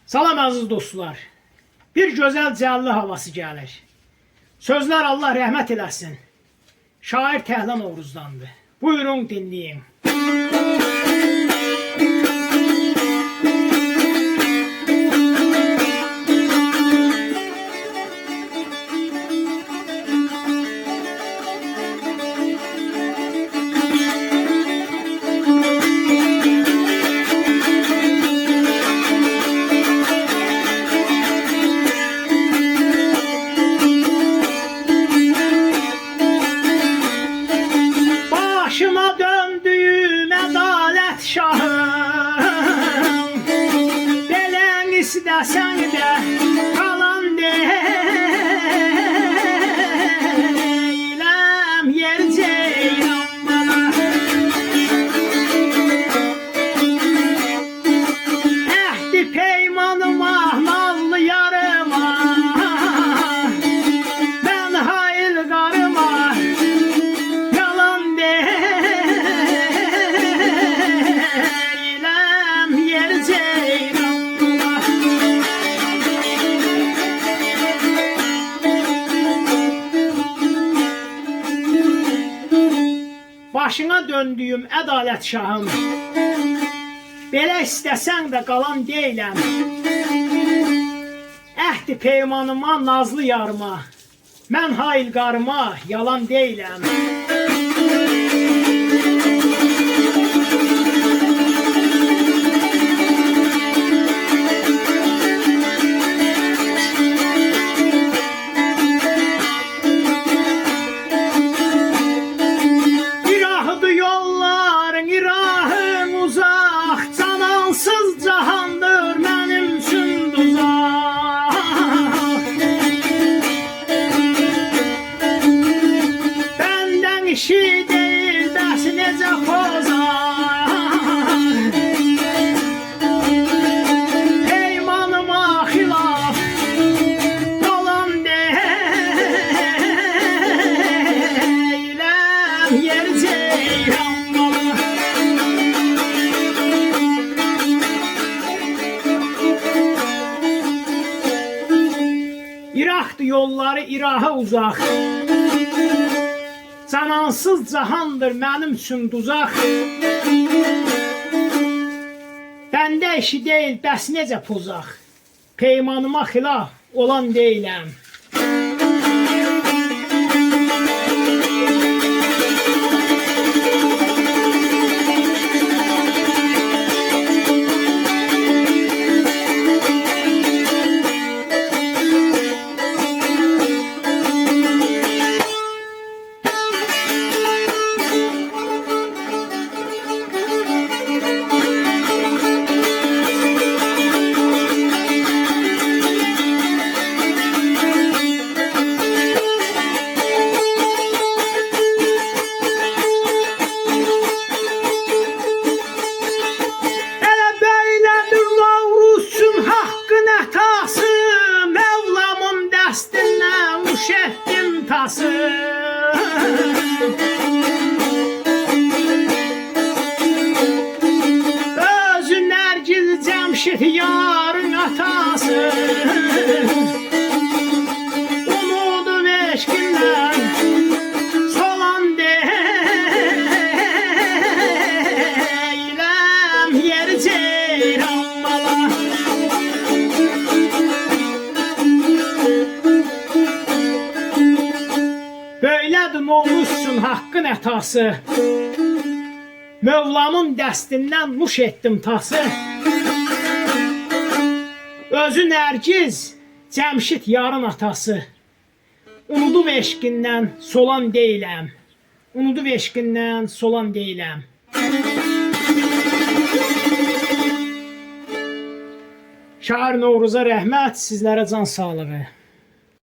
Salam aziz dostlar. Bir gözəl cəlli havası gəlir. Sözlər Allah rəhmət eləsin. Şair Təhlan Oğruzdandır. Buyurun dinləyin. Başıma döndüğüm adalet şahım, belen istesen de kalan değilim, yer ceylan bana. Ehdi peymanıma, nazlı yarıma, ben hayır karıma, yalan değilim, yer ceylan bana. Başına döndüyüm ədalət şahım, belə istəsən də qalan deyiləm. Əhdi peymanıma, nazlı yarıma, mən hayl qarıma, yalan deyiləm. İrahıdı yolların, irahın uzaq, canansız cahandır mənim üçün duzaq. Bəndən işi deyil, bəs necə pozar. Peymanıma xilaf, yalan deyiləm, yer ceylan bana. İraqdı yolları, iraha uzaq, canansız cahandır mənim üçün duzaq. Bəndə işi deyil, bəs necə pozaq. Peymanıma xilaf olan deyiləm. Elə böylədir Novruzun haqqın ətası, Mevlamın dəstindən uş etdim tası. Özü Nərgiz Cəmşid yarın atası, umudu eşqindən solan deyiləm, yer ceyran bala. Böylədir Novruzun haqqın ətası, Mövlamın dəstindən nuş etdim tası. Özü Nərgiz Cəmşid yarın atası, unudub eşqindən solan deyiləm, unudub eşqindən solan deyiləm. Şair Novruza rəhmət, sizlərə can sağlığı.